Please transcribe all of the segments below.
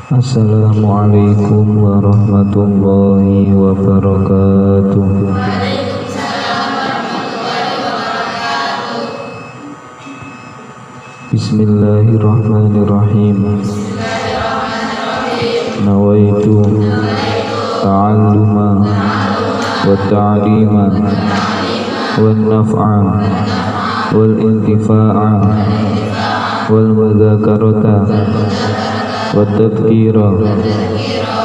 Assalamualaikum warahmatullahi wabarakatuh. Bismillahirrahmanirrahim. Nawaitu ta'alluma wa ta'lima wal naf'a wal intifa'a wal mudzakarata wat tadhkira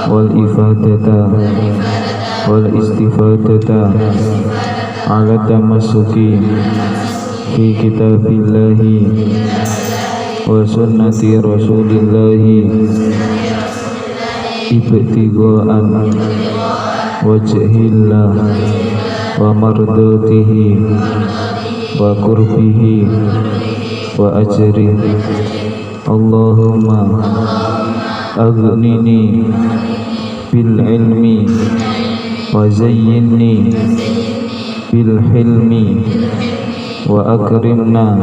wal ifadata wal istifadata ala tamassuki fi kitabillahi wa sunnati rasulillahi ibtigha'an wajhillah wa mardatihi wa qurbihi wa ajrihi. Allahumma aghnini bil ilmi wa zayyinni bil hilmi wa akrimna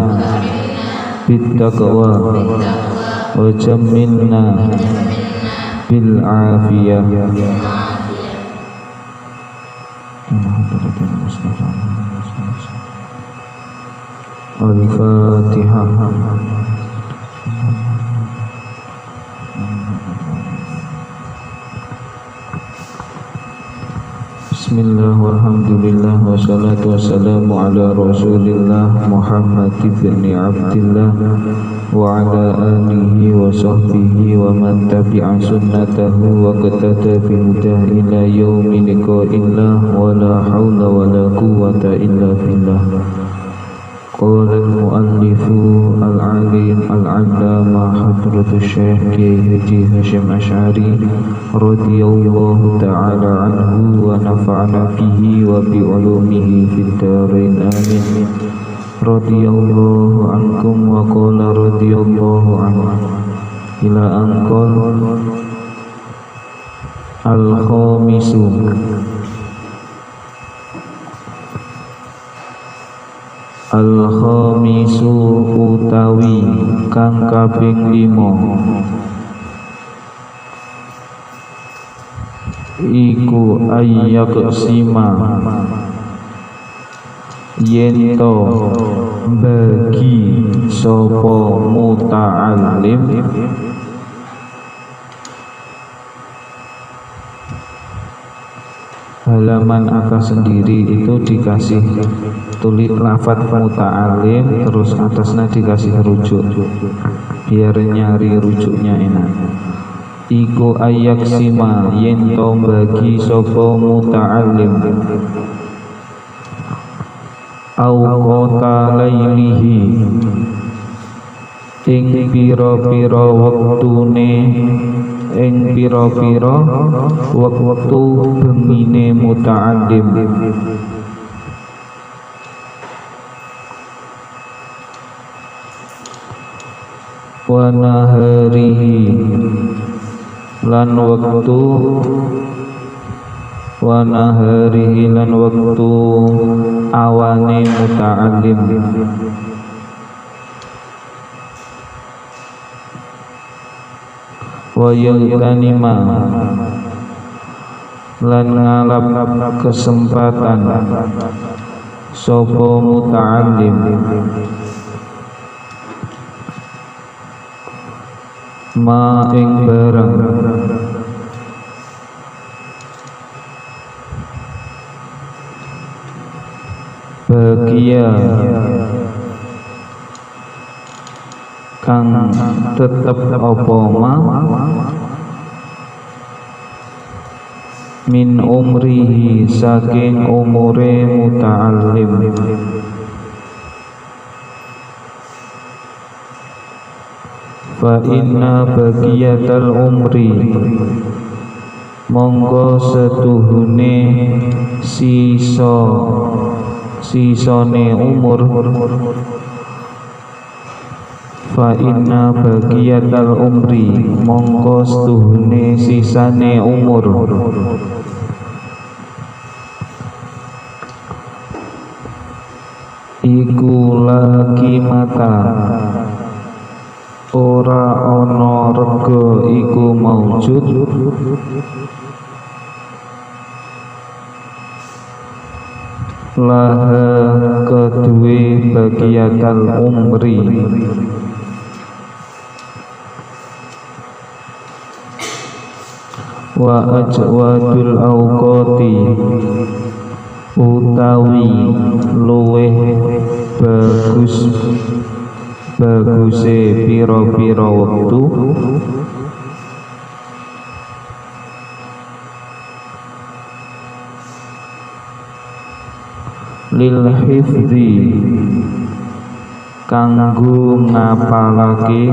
bit taqwa wa jammilna bil afiyah. Al-Fatihah. Bismillah walhamdulillah wassalatu wassalamu ala rasulillah Muhammad ibn Abdillah wa ala alihi wa sahbihi wa man tabi'a sunnatahu wa qatada bihudah ila yaumi liqa'illah wa la hawla wa la quwwata illa billah. Qala al-muallifu al-alim al-allama hadratus syekh Kiai Haji Hasyim Asy'ari radhiyallahu ta'ala anhu wa nafa'ana bihi wa bi ulumihi fid dharain amin. Radhiyallahu ankum wa qala radhiyallahu anhu ila anqal al-khamisu al-khamisu utawi kang kaping 5 iku ayyaksima yento bagi sapa muta'allim halaman atas sendiri itu dikasih tulis lafadz muta'alim, terus atasnya dikasih rujuk biar nyari rujuknya enak. Iku ayaksima yento bagi sopo muta'alim au qota lailihi ing pira-pira wektune ing pira-pira wektu bengine muta'allim wa naharihi lan waktu wa naharihi lan waktu awane muta'allim wa yagtanima lan ngalap kesempatan sapa muta'allim ma ing barang bagia kang tetep apa ma min umrihi saking umure muta'allim fa inna bagiyatal umri monggo setuhune sisone umur fa inna bagiyatal umri monggo setuhune sisane umur iku laki mata ora ana rega iku maujud laha kedue bagiatal umri wa ajwadul awqati utawi luweh baguse pira-pira wektu lil hifdzi kanggo ngapalake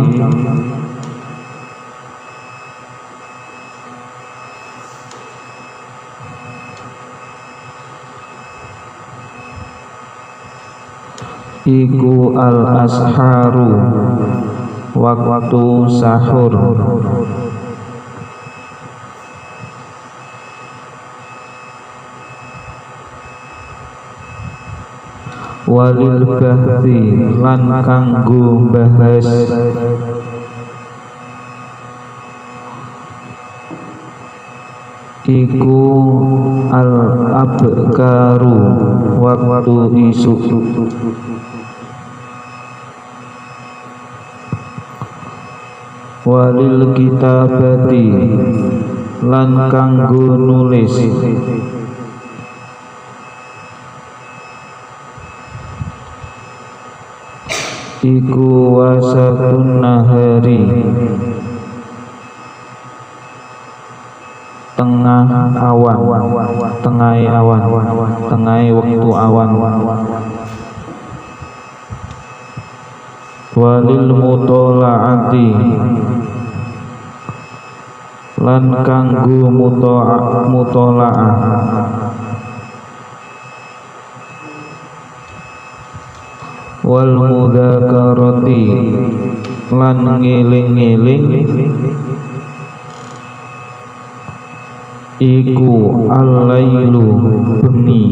iku al asharu waktu sahur walil bahthi lan kanggo bahas iku al abkaru waktu isuk walil kitabati lan kanggo nulis iku wasatun nahari tengah awan tengah waktu awan walil mutolaati lan kanggo mutolaah wal mudzakarati lan ngeling-eling iku al-lailu bengi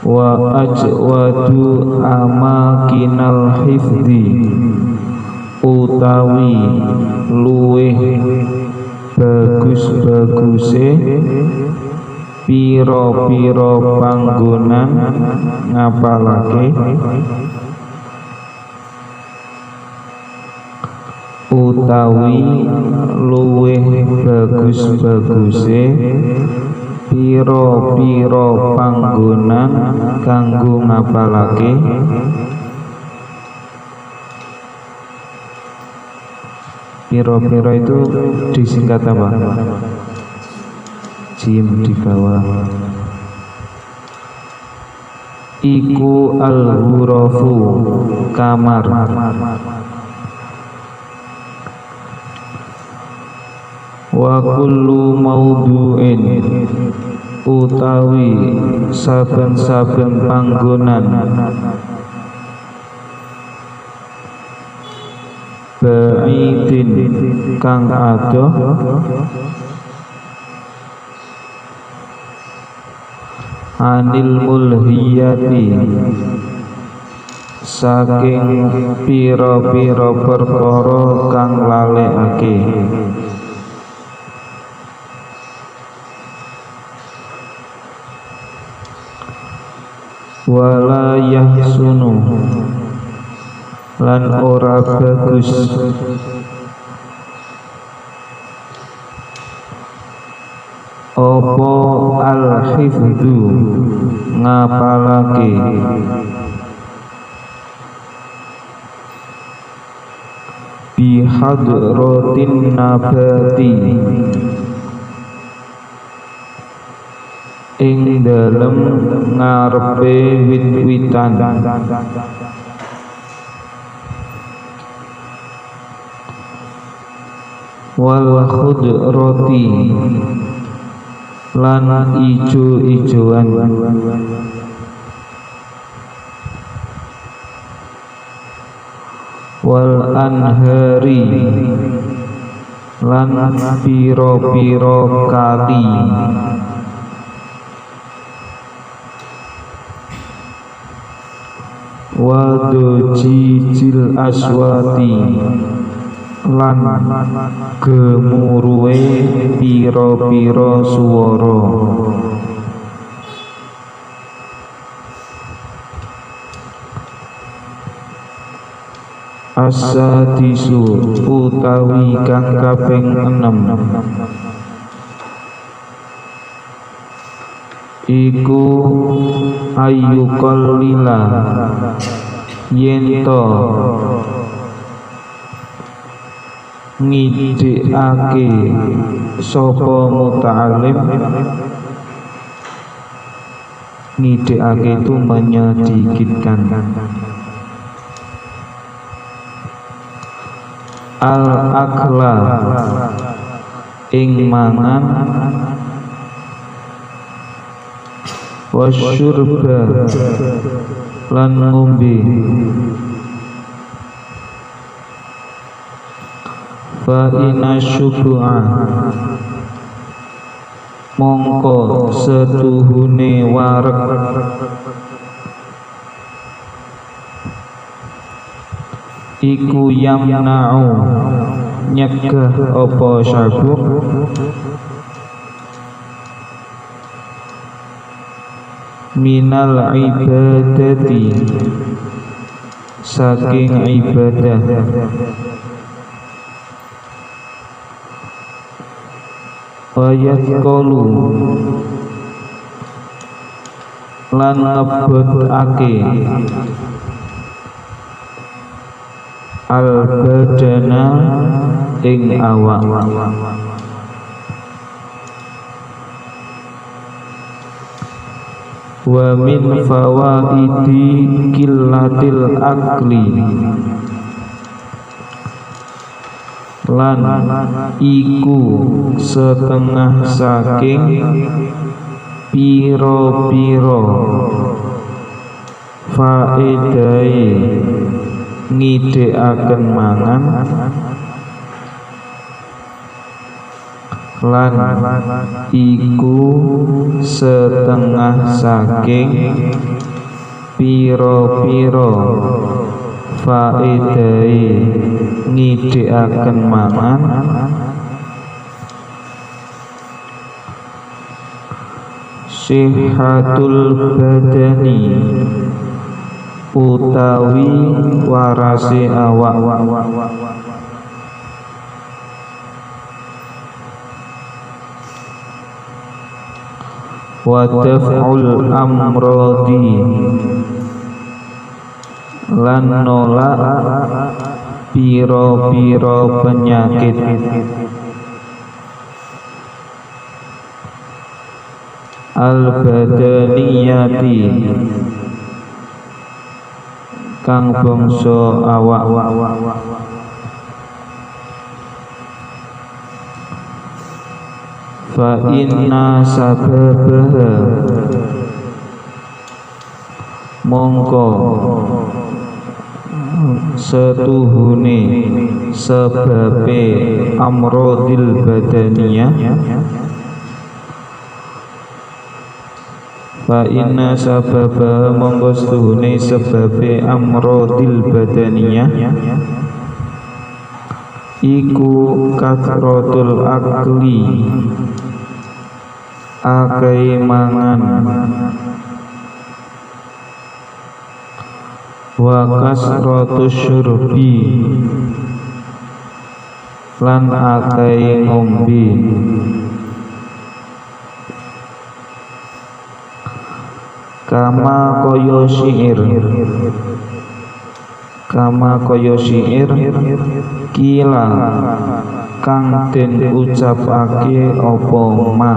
wa ajwadu amakinal hifdzi utawi luweh bagus-baguse pira-pira panggonan ngapalake utawi luweh bagus-baguse pira-pira panggonan kanggo ngapalake pira-pira itu disingkat apa? Jim di bawah iku al-ghurafu kamar wa kullu maudhu'in utawi saben-saben panggonan ba'idin kang adoh anil mulhiyati saking pira-pira perkara kang lalekake wala yahsunu lan ora bagus opo al-hifdzu ngapalake bihadratin nabati ing dalem ngarepe wit-witan wal khudrati lan ijo-ijoan wal anhari lan pira-pira kali wa dojijil aswati lan gemuruhe pira-pira swara. As-sadisu utawi kang kaping 6 iku ayyuqallila yento ngidikake sapa muta'alim. Ngidikake itu menyedikitkan. Al-akla ing mangan, wasyurba lan ngombe, fa inna syubu'a mongko setuhune wareg iku yamna'u nyegah apa syabuk minal ibadati saking ibadah. Ayat kolu lan ngebotake al-badana ing awak. Wa min fawaidi killatil akli lan iku setengah saking piro-piro faedai ngidekaken mangan lan iku setengah saking piro-piro faedai ngidekaken mangan sihatul badani utawi warase awak. Wa daf'ul amrodi lan nolak piro-piro penyakit. Al-badaniyati kang bangsa awak. Fa inna sababaha mongko setuhune sebabe amrodil badaniyah. Fa inna sababaha mongko setuhune sebabe amrodil badaniyah iku kathratul akli akeh mangan wa kasratus syurbi lan akeh ngombe. Kama kaya syair kila kang den ucapake apa ma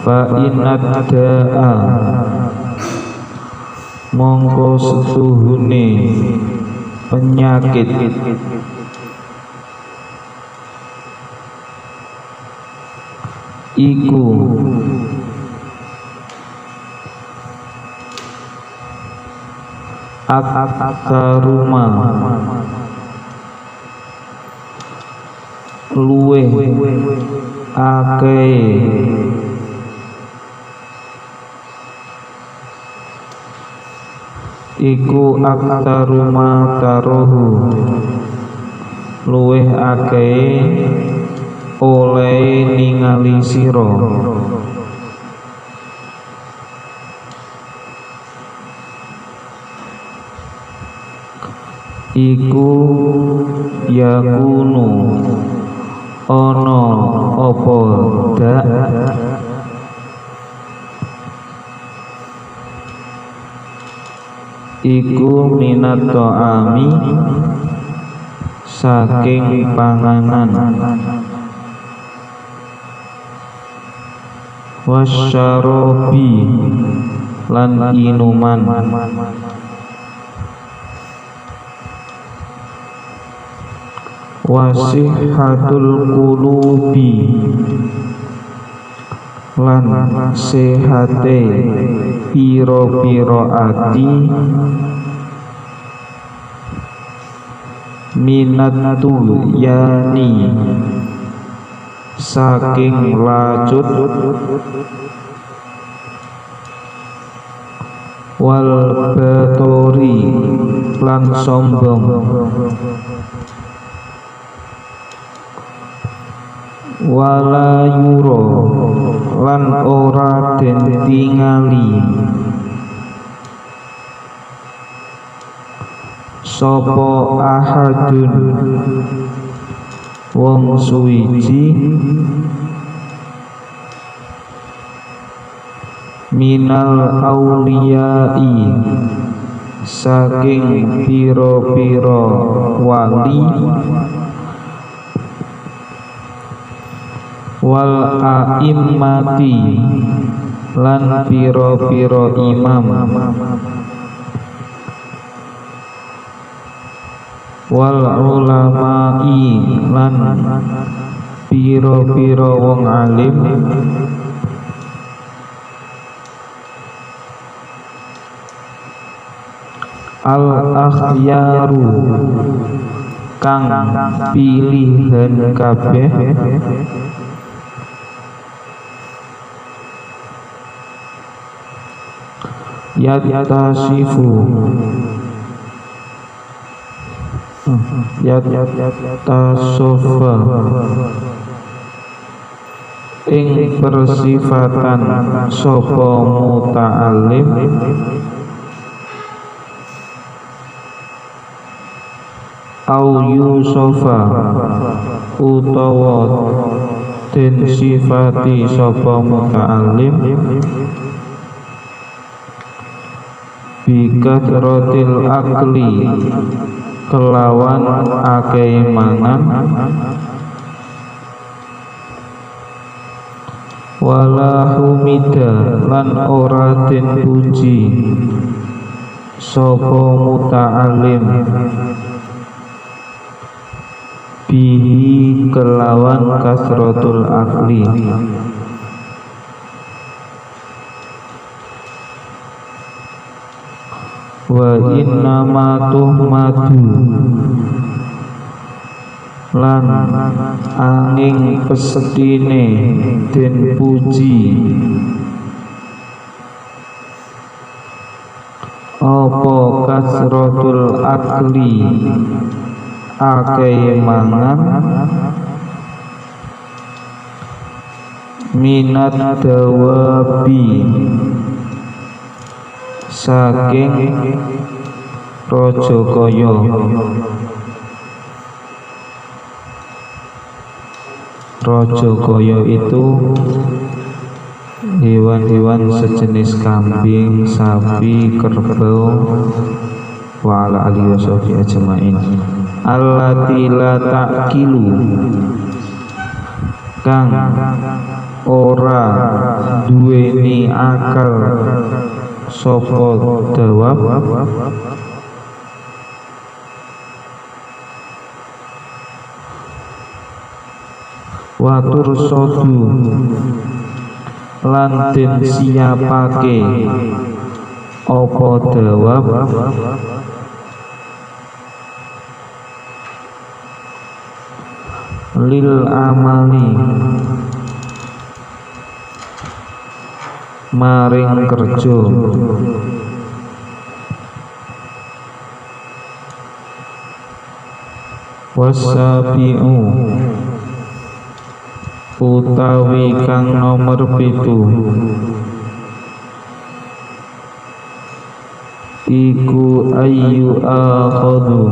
fa inad da'a mongko setuhune penyakit iku akaruma luweh akeh iku aktaru ma taruhu luweh akeh oleh ningali sira iku yakunu ana apa dak iku minat ta'ami saking panganan wasyarobi lan inuman wasihhatul qulubi lan sehate piro-piro ati minatu yani saking lacut wal batori lan sombong wala yuro lan ora den tingali sapa ahadun wong suwiji minal auliyai saking piro-piro wali wal a'immati lan piro-piro imam wal ulama'i lan piro-piro wong alim al akhyaru kang pilihan kabeh yatasifu yatasofa ing persifatan sapa muta'alim au yusofa utawa den sifati sapa muta'alim bikathratil akli kelawan akeh mangan wala humida lan ora den puji sapa muta'alim bihi kelawan kasratul akli wa inna ma tuhmadu lan angin pesetine den puji apa kasratul akli akeh mangan minat dawabi saking raja kaya raja kaya itu hewan-hewan sejenis kambing, sapi, kerbau wa ala alihi washabihi ajmain allati la ta'kilu kang ora duweni akal sapa dawab watur sodu lan den siapake apa dawab lil amali maring kerja wasabi'u utawi kang nomor 7 iku ayu akhadu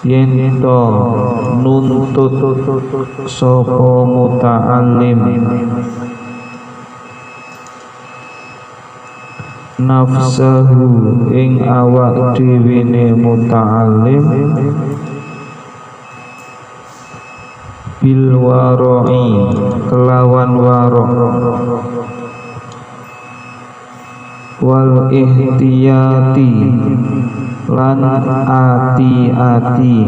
yen to nuntut sapa muta'allim nafsahu ing awak dhewene muta'allim bil wara'i kelawan wara' wal ihtiyati lan ati-ati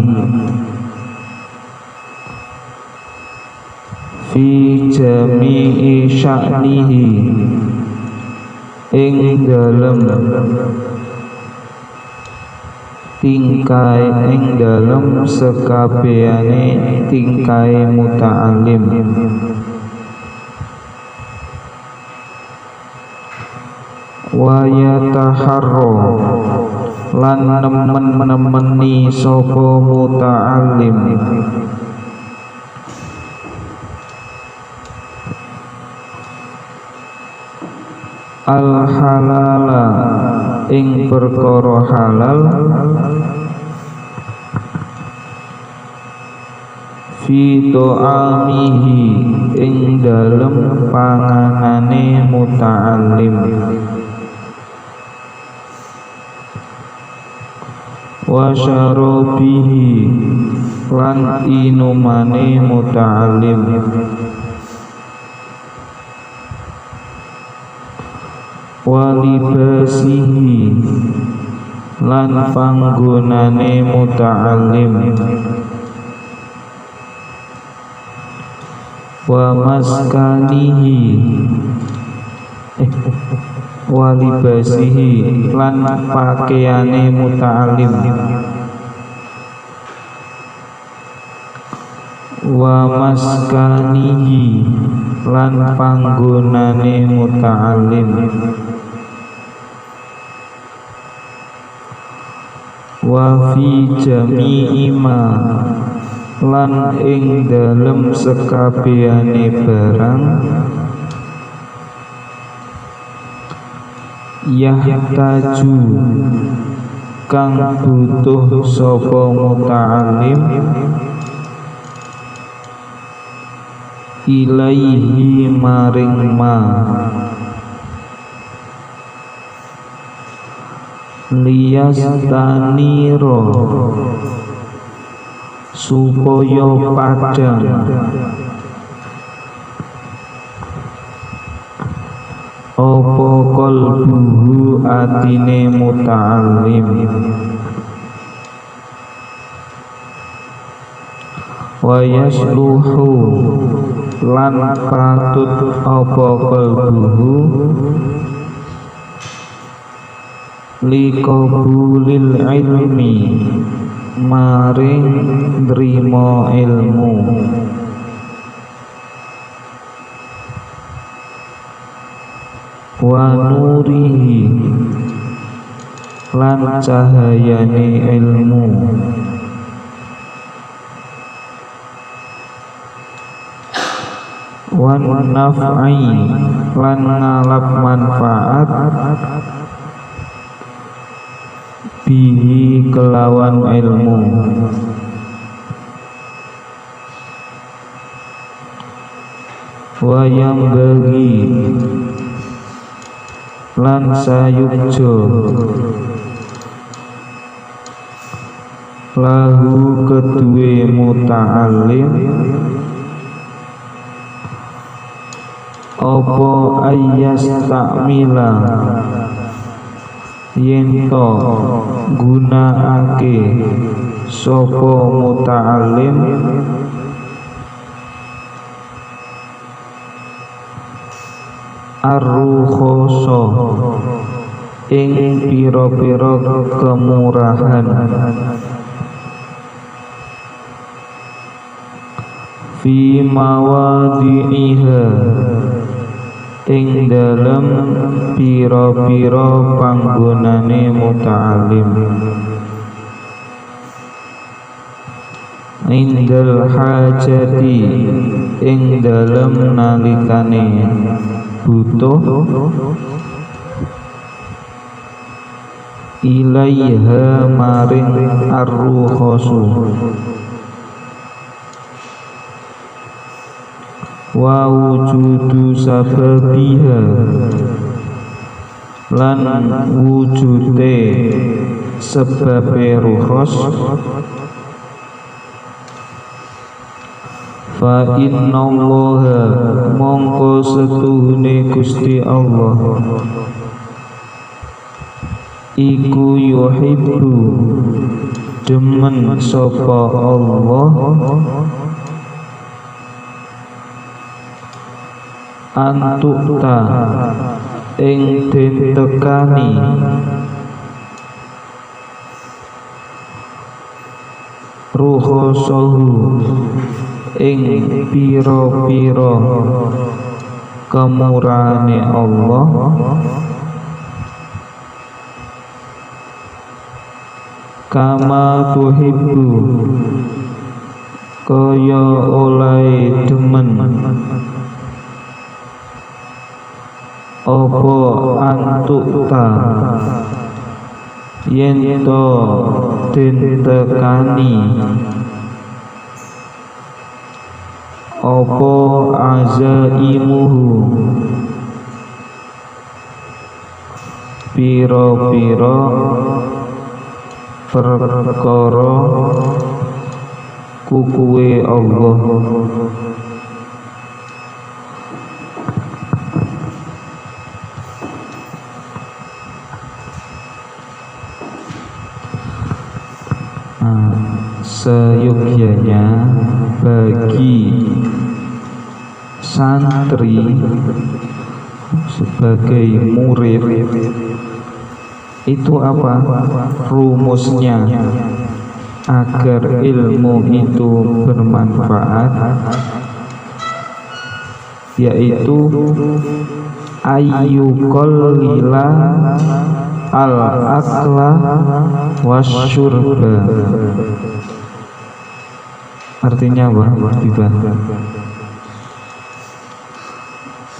fi jami'i sya'nihi ing dalem tingkai ing dalem sekabehane tingkai muta'allim wa yataharra lan nemen-nemeni sapa muta'allim al halala ing perkara halal fi ta'amihi ing dalem panganane muta'allim wa syarabihi lan inumane muta'allim wa libasihi lan panggonane muta'allim wa maskanihi wa libasihi lan pakaiane muta'allim wa maskanihi lan panggonane muta'allim wa fi jami'i ma lan ing dalem sekabehane barang yahtaju kang butuh sapa muta'allim ilaihi maring ma liyastaniro supaya padang apa qalbuhu atine muta'allim wa yasluhu lan patut apa qalbuhu liqabulil ilmi maring nrimo ilmu wa nurihi lan cahayane ilmu wa naf'i lan ngalap manfaat bihi kelawan ilmu wa yang bagi lan sayukjo lahu kedue muta'allim apa ayyas ta'mila yento gunakake sapa muta'allim ar-rukhoso ing pira-pira kemurahan fi mawadhi'iha ing dalem pira-pira panggonane muta'allim indal hajati ing dalem nalikane butuh ilaiha maring ar-rukhasu wa wujudu sababiha lan wujude sebabe rukhas fa innallaha mongko setuhune Gusti Allah iku yuhibbu demen sapa Allah antukta ing den tekani ruhosohu ing piro-piro kemurahane Allah kama tuhibbu kaya oleh demen apa antukta yen to den tekani apa azaimuhu piro-piro perkara kukuwe Allah seyogyanya bagi santri sebagai murid itu apa rumusnya agar ilmu itu bermanfaat, yaitu ayyuqallila al-akla wasyurba. Artinya apa?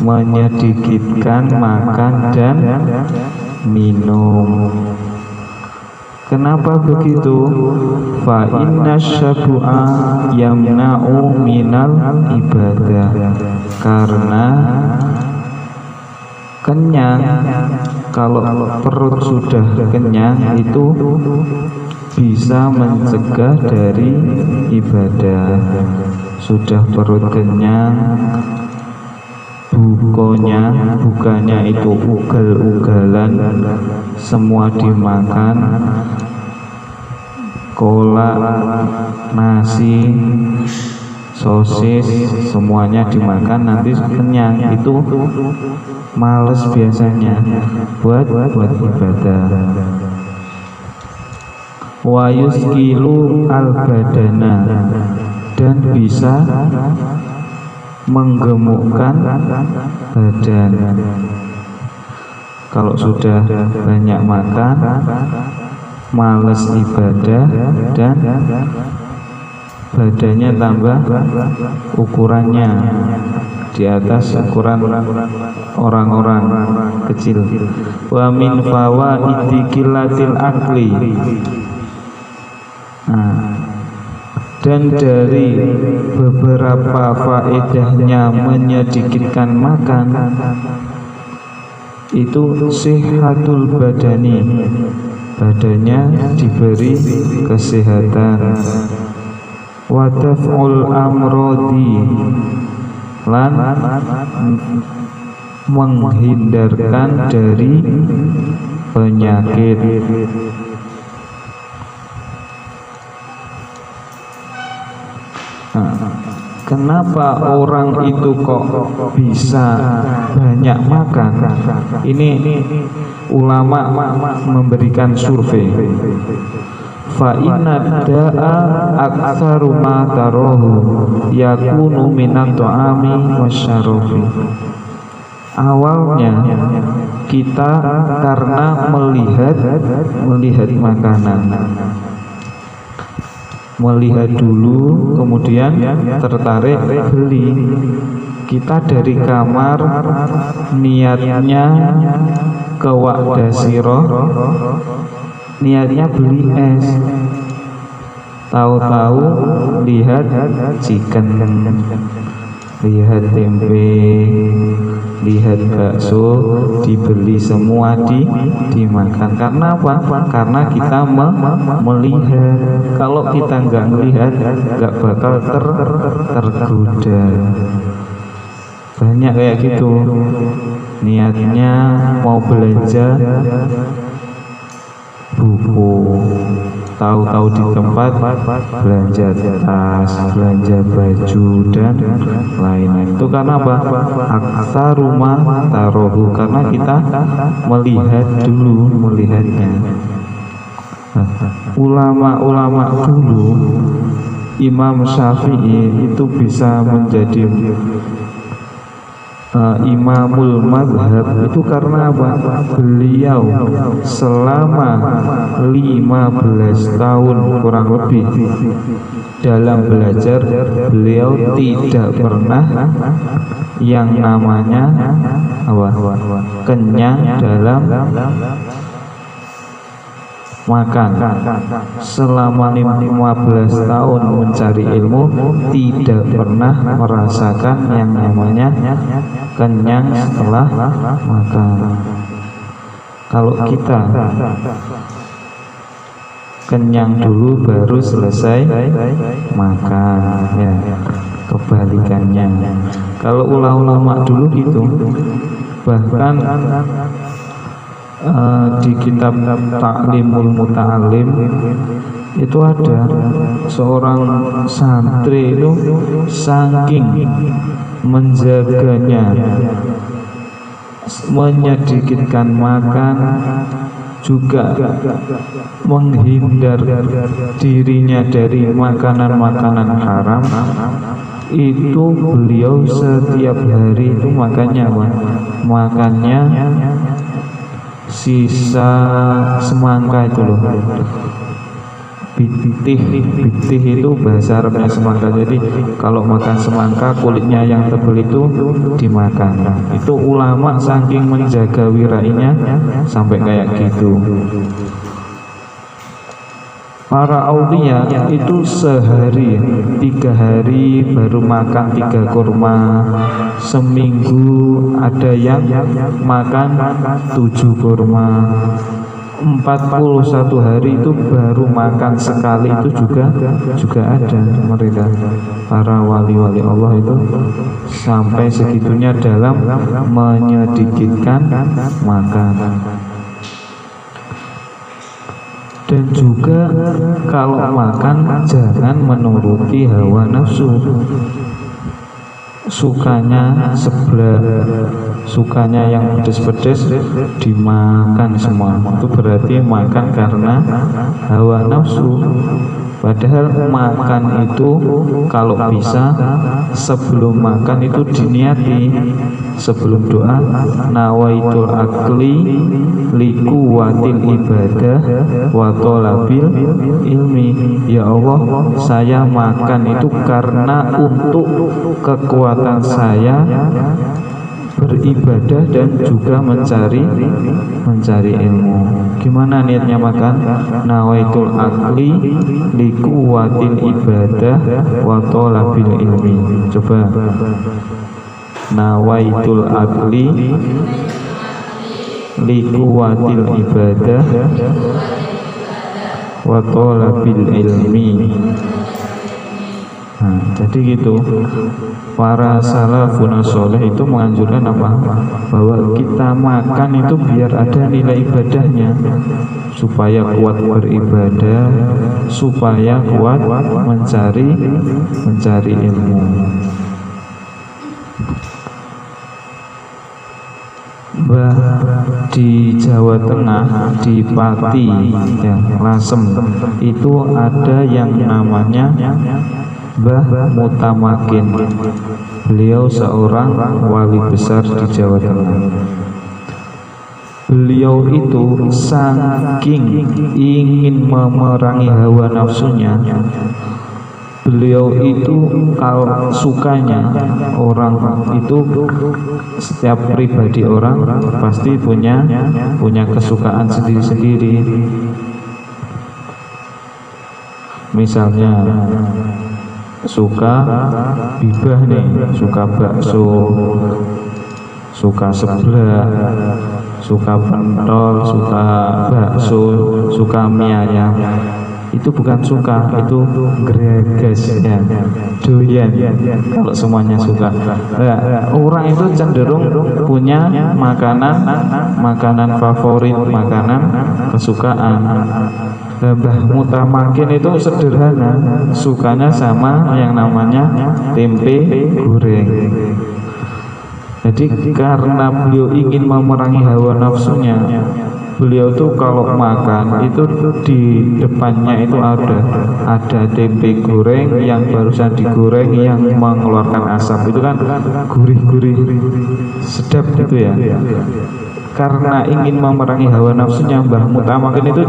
Menyedikitkan makan dan minum. Kenapa begitu? Fa inna syabu'a yamna'u minal ibadah. Karena kenyang, kalau perut sudah kenyang itu bisa mencegah dari ibadah. Sudah perut kenyang, bukanya itu ugal-ugalan, semua dimakan, kolak, nasi, sosis, semuanya dimakan, nanti kenyang, itu males biasanya buat ibadah. Wa yuskilu al-badana, dan bisa menggemukkan badan. Kalau sudah banyak makan, males ibadah, dan badannya tambah ukurannya di atas ukuran orang-orang kecil. Wa min fawaidi qillatil akli, dan dari beberapa faedahnya menyedikitkan makan itu sihatul badani, badannya diberi kesehatan, wa daf'ul amrodi, lan menghindarkan dari penyakit. Kenapa orang itu kok bisa banyak makan? Ini ulama memberikan survei. Fa inna da'a aktsaru ma tarahu yakunu minat ta'ami wasyarabi. Awalnya kita karena melihat makanan, melihat dulu, kemudian tertarik beli. Kita dari kamar niatnya ke Waqdasiro, niatnya beli es, tahu-tahu lihat chicken, lihat tempe, lihat bakso, dibeli semua, dimakan. Karena apa? Karena kita melihat. Kalau kita nggak melihat, nggak bakal tergoda. Banyak kayak gitu, niatnya mau belanja buku, tahu-tahu di tempat belanja tas, belanja baju dan lain-lain. Itu karena apa? Aksa rumah taruhu, karena kita melihat dulu, melihatnya. Ulama-ulama dulu, Imam Syafi'i itu bisa menjadi imamul madhab itu karena apa? Beliau selama 15 tahun kurang lebih dalam belajar, beliau tidak pernah yang namanya kenyang dalam makan. Selama 15 tahun mencari ilmu, tidak pernah merasakan yang namanya kenyang setelah makan. Kalau kita kenyang dulu baru selesai makan, ya kebalikannya. Kalau ulama dulu gitu, bahkan di kitab Ta'limul Muta'alim itu ada seorang santri itu saking menjaganya, menyedikitkan makan, juga menghindar dirinya dari makanan-makanan haram. Itu beliau setiap hari itu makannya apa? Makannya sisa semangka itu loh, bitih itu bahasa Arabnya semangka. Jadi kalau makan semangka, kulitnya yang tebal itu dimakan. Itu ulama saking menjaga wirainya sampai kayak gitu. Para aulia itu sehari 3 hari baru makan 3 kurma, seminggu ada yang makan 7 kurma, 41 hari itu baru makan sekali, itu juga ada mereka. Para wali-wali Allah itu sampai segitunya dalam menyedikitkan makan. Dan juga kalau makan jangan menuruti hawa nafsu. Sukanya sebelah, sukanya yang pedes-pedes dimakan semua, itu berarti makan karena hawa nafsu. Padahal makan itu kalau bisa sebelum makan itu diniati, sebelum doa, nawaitul akli liquwatil ibadah wa thalabil ilmi. Ya Allah, saya makan itu karena untuk kekuatan saya beribadah dan juga mencari ilmu. Gimana niatnya makan? Nawaitul akli liquwatil ibadah wa thalabil ilmi. Coba, nawaitul akli liquwatil ibadah wa thalabil ilmi. Nah, jadi gitu. Para salafun sholeh itu menganjurkan apa? Bahwa kita makan itu biar ada nilai ibadahnya, supaya kuat beribadah, supaya kuat mencari ilmu. Di Jawa Tengah, di Pati, ya, Lasem, itu ada yang namanya Mbah Mutamakin. Beliau seorang wali besar di Jawa Tengah. beliau itu saking ingin memerangi hawa nafsunya, beliau itu kalau sukanya orang itu, setiap pribadi orang pasti punya kesukaan sendiri-sendiri. Misalnya suka bibah nih, suka bakso, suka seblak, suka pentol, suka bakso, suka mie ayam. Itu bukan suka, itu greges ya, doyan kalau semuanya suka. Nah, orang itu cenderung punya makanan favorit, makanan kesukaan. Mbah Mutamakin itu sederhana, sukanya sama yang namanya tempe goreng. Jadi karena beliau ingin memerangi hawa nafsunya, beliau tuh kalau makan itu di depannya itu ada tempe goreng yang barusan digoreng yang mengeluarkan asap, itu kan gurih-gurih sedap gitu ya. Karena ingin memerangi hawa nafsunya, Mbah Mutamakin itu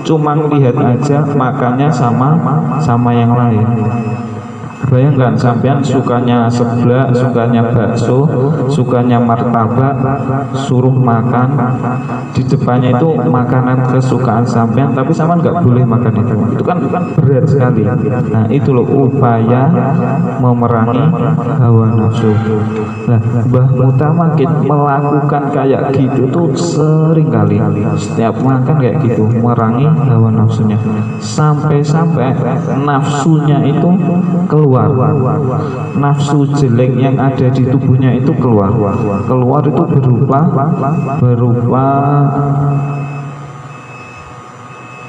cuma lihat aja makannya sama yang lain. Bayangkan sampean sukanya seblak, sukanya bakso, sukanya martabak, suruh makan, di depannya itu makanan kesukaan sampean, tapi sampean nggak boleh makan itu. Itu kan berat sekali. Nah, itu loh upaya memerangi hawa nafsu. Nah, Mbah Mutamakin melakukan kayak gitu tuh sering kali. Setiap makan kayak gitu, memerangi hawa nafsunya. Sampai-sampai nafsunya itu keluar, nafsu jelek yang ada di tubuhnya itu keluar itu berupa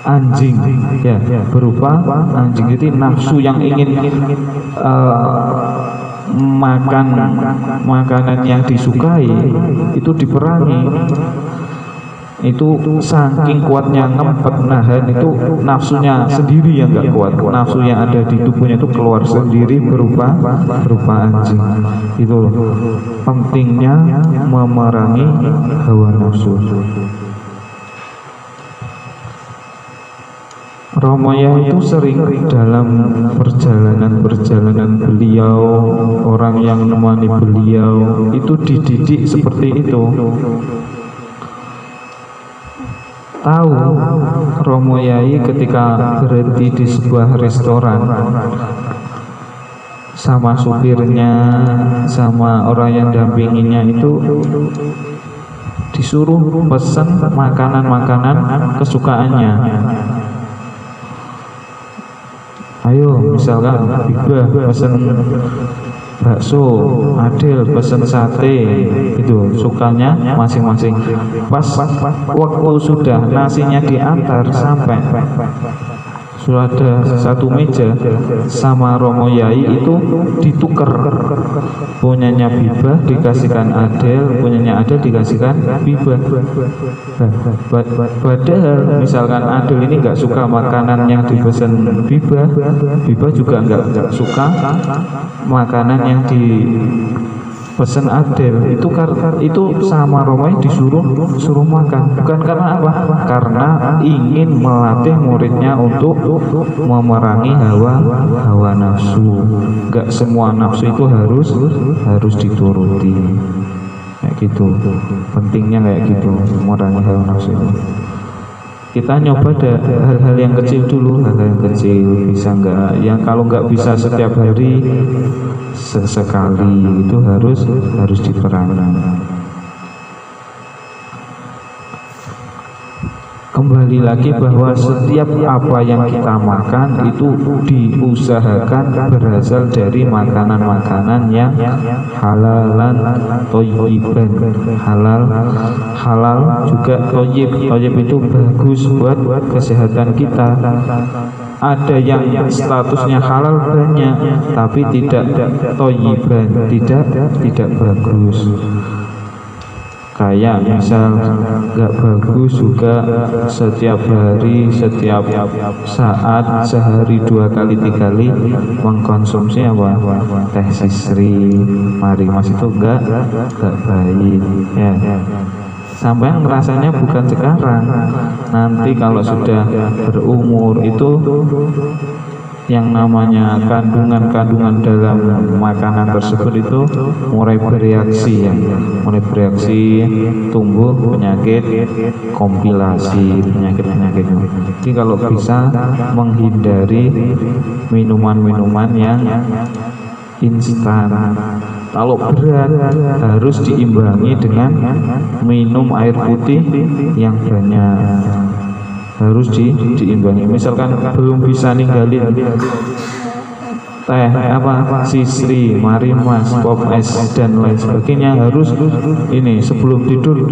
anjing ya, berupa anjing. Jadi nafsu yang ingin makan makanan yang disukai itu diperangi. Itu saking kuatnya ngempet nahan, itu nafsunya sendiri yang nggak kuat, nafsu yang ada di tubuhnya itu keluar sendiri berupa anjing. Itu loh pentingnya memerangi hawa nafsu. Romoya itu sering dalam perjalanan beliau, orang yang menemani beliau itu dididik seperti itu. Tahu Romo Yai ketika berhenti di sebuah restoran sama supirnya, sama orang yang dampinginya itu disuruh pesan makanan kesukaannya. Ayo, misalkan Bibah pesan bakso, Adil pesen sate, itu sukanya masing-masing. Pas waktu sudah nasinya diantar sampai sudah ada satu meja sama Romo Yai itu ditukar, punyanya Bibah dikasihkan Adel, punyanya Adel dikasihkan Bibah. Padahal misalkan Adel ini nggak suka makanan yang dipesan Bibah, Bibah juga nggak suka makanan yang dipesan Adel. Itu sama Romo disuruh makan, bukan karena apa? Karena ingin melatih muridnya untuk memerangi hawa nafsu. Gak semua nafsu itu harus dituruti. Kayak gitu. Pentingnya kayak gitu, memerangi hawa nafsu itu. Kita nyoba hal-hal yang kecil dulu, hal-hal yang kecil, bisa nggak? Yang kalau nggak bisa setiap hari, sesekali itu harus diperangi. Kembali lagi bahwa setiap apa yang kita makan itu diusahakan berasal dari makanan-makanan yang halalan thayyiban. Halal juga thayyib itu bagus buat kesehatan kita. Ada yang statusnya halal banyak tapi tidak thayyiban, tidak bagus. Kayak misal gak bagus juga setiap hari, setiap saat, sehari 2 kali 3 kali mengkonsumsi apa? Teh sisri, mari mas, itu gak baik ya. Sampai ngerasanya bukan sekarang, nanti kalau sudah berumur itu yang namanya kandungan-kandungan dalam makanan tersebut itu mulai bereaksi ya, mulai bereaksi, tumbuh penyakit kompilasi, penyakit-penyakit. Jadi kalau bisa menghindari minuman-minuman yang instan. Kalau berat harus diimbangi dengan minum air putih yang banyak, harus diimbangi. Misalkan belum bisa ninggalin teh sisri, marimas, pop es dan lain sebagainya, harus ini sebelum tidur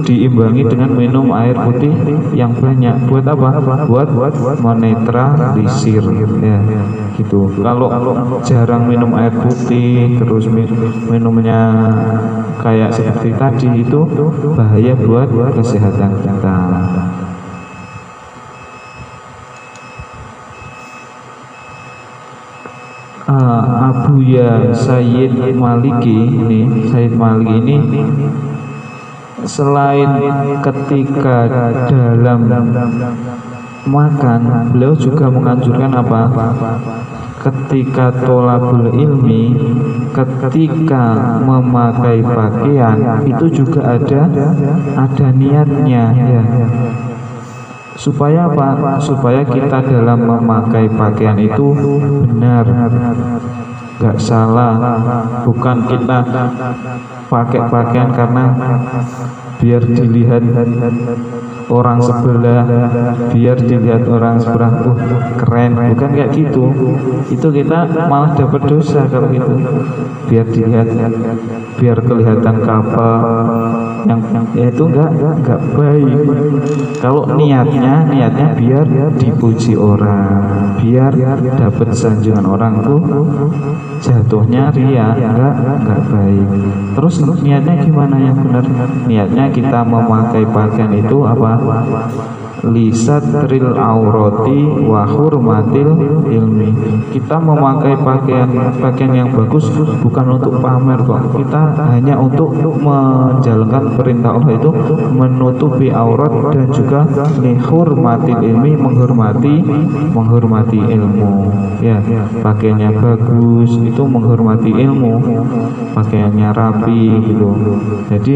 diimbangi dengan minum air putih yang banyak. Buat apa? Buat menetralisir ya gitu. Kalau jarang minum air putih terus minumnya kayak seperti tadi, itu bahaya buat kesehatan kita. Abuya Sayyid Maliki ini selain ketika dalam makan, beliau juga menganjurkan apa? Ketika tolabul ilmi, ketika memakai pakaian itu juga ada niatnya ya. Supaya apa? Supaya kita dalam memakai pakaian itu benar, gak salah. Bukan kita pakai pakaian karena biar dilihat orang sebelah, biar dilihat orang sebelah, keren, bukan kayak gitu. Itu kita malah dapat dosa kalau gitu. Biar dilihat, biar kelihatan kapal, yang itu enggak baik. Kalau niatnya biar dipuji orang, biar dapat sanjungan orang, tuh jatuhnya ria, enggak baik. Terus niatnya gimana yang benar? Niatnya kita memakai pakaian itu apa? Lisatril aurati wa hurmatil ilmi. Kita memakai pakaian yang bagus bukan untuk pamer kok. Kita hanya untuk menjalankan perintah Allah, itu menutupi aurat, dan juga lihurmatil ilmi, menghormati ilmu ya. Pakaiannya bagus itu menghormati ilmu, pakaiannya rapi gitu. Jadi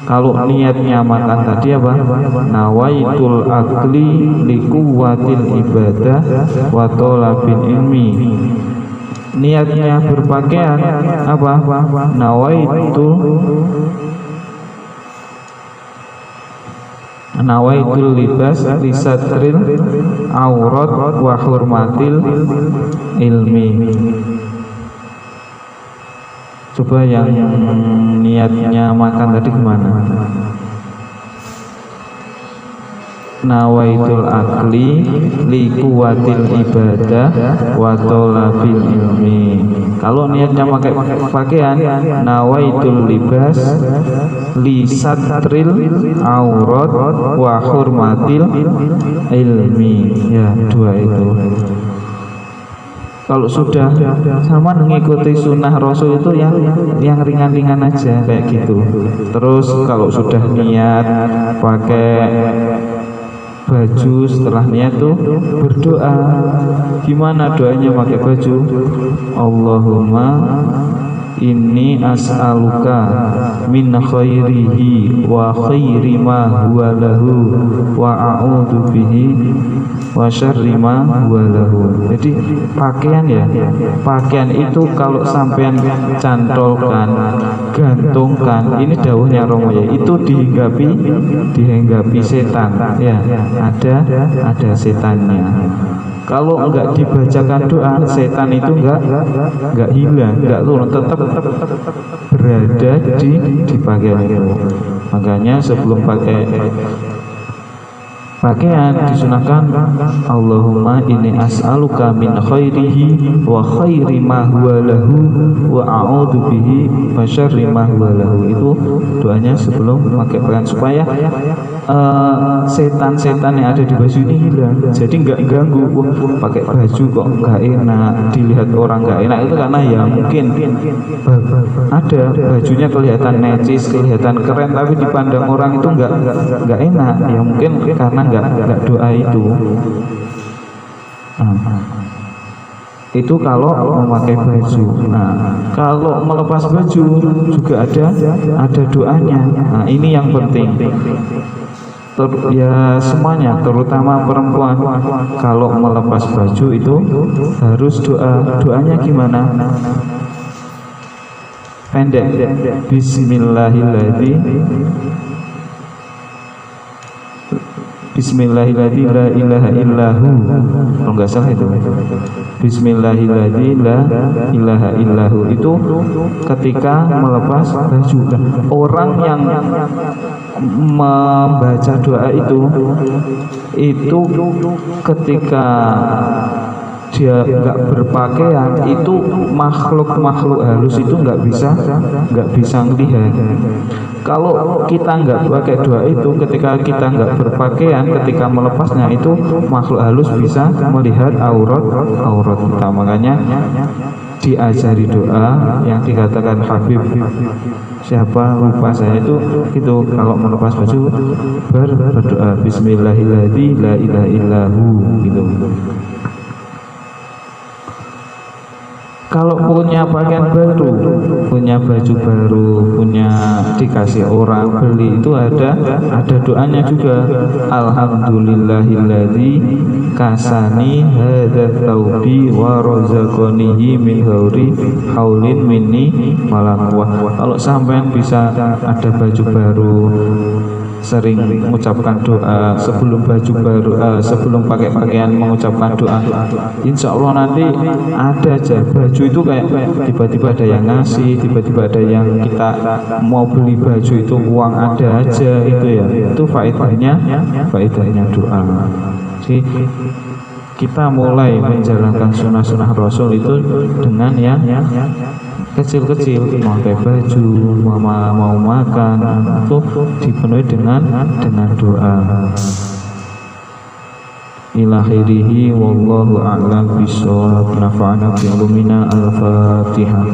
kalau niatnya makan tadi apa? Nawaitul akli likuwatil ibadah wa talabil ilmi. Niatnya berpakaian apa? Nawaitul libas lisatril aurat wa hurmatil ilmi. Coba yang niatnya makan tadi gimana? Nawaitul akli likuwatil ibadah wa talabil ilmi. Kalau niatnya pakai pakaian, nawaitul libas lisatril aurat wa hurmatil ilmi ya, dua itu. Kalau sudah sama mengikuti sunnah Rasul itu yang ringan-ringan aja kayak gitu. Terus kalau sudah niat pakai baju, setelah niat tuh berdoa. Gimana doanya pakai baju? Allahumma inni as'aluka min khairihi wa khairi ma huwa lahu wa a'udzu bihi wa syarri ma huwa lahu. Jadi pakaian ya, pakaian itu kalau sampean cantolkan, gantungkan, ini dawuhnya Romo ya, itu dihinggapi setan ya, ada setannya. Kalau enggak dibacakan doa, setan itu enggak hilang, enggak turun, tetap berada di pakaian itu. Makanya sebelum pakai Pakaian disunahkan Allahumma inni as'aluka min khairihi wa khairi ma huwa lahu wa a'udzu bihi wa syarri ma huwa lahu. Itu doanya sebelum pakai pakaian supaya setan-setan yang ada di baju ini hilang. Jadi nggak ganggu. Pakai baju kok nggak enak, dilihat orang nggak enak, itu karena ya mungkin ada bajunya kelihatan necis, kelihatan keren, tapi dipandang orang itu nggak enak. Ya mungkin karena nggak doa itu. Itu kalau memakai baju. Nah, kalau melepas baju juga ada doanya. Nah, ini yang penting. Ya semuanya, terutama perempuan, kalau melepas baju itu harus doanya gimana? Pendek. Bismillahirrahmanirrahim la ilaha illahu. Kalau nggak salah itu Bismillahirrahmanirrahim la ilaha illahu. Itu ketika melepas baju. Orang yang membaca doa itu ketika dia nggak berpakaian, itu makhluk halus itu nggak bisa melihat. Kalau kita nggak pakai doa itu, ketika kita nggak berpakaian, ketika melepasnya itu makhluk halus bisa melihat aurat kita. Makanya diajari doa yang dikatakan Habib siapa lupa saya itu kalau melepas baju berdoa Bismillahirrahmanirrahim la ilaha illahu gitu. Kalau punya pakaian baru, punya baju baru, punya dikasih orang beli, itu ada doanya juga. Alhamdulillahilladzi kasani hadza tsaubi wa razaqanihi min ghairi haulin minni wala quwwah. Kalau sampean bisa ada baju baru, sering mengucapkan doa sebelum baju baru, sebelum pakai pakaian mengucapkan doa, insya Allah nanti ada aja baju itu kayak tiba-tiba ada yang ngasih, tiba-tiba ada yang kita mau beli baju itu uang ada aja, itu ya, itu faedahnya doa. Jadi kita mulai menjalankan sunnah-sunnah Rasul itu dengan yang kecil-kecil, memakai baju, mau makan, itu dipenuhi dengan doa. Ila khairihi wallahu a'lam bishawab. Nafa'ana bi ulumina. Al-Fatihah.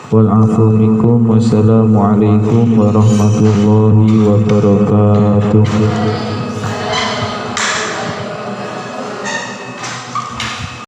Wal-afu minkum. Wassalamualaikum warahmatullahi wabarakatuh.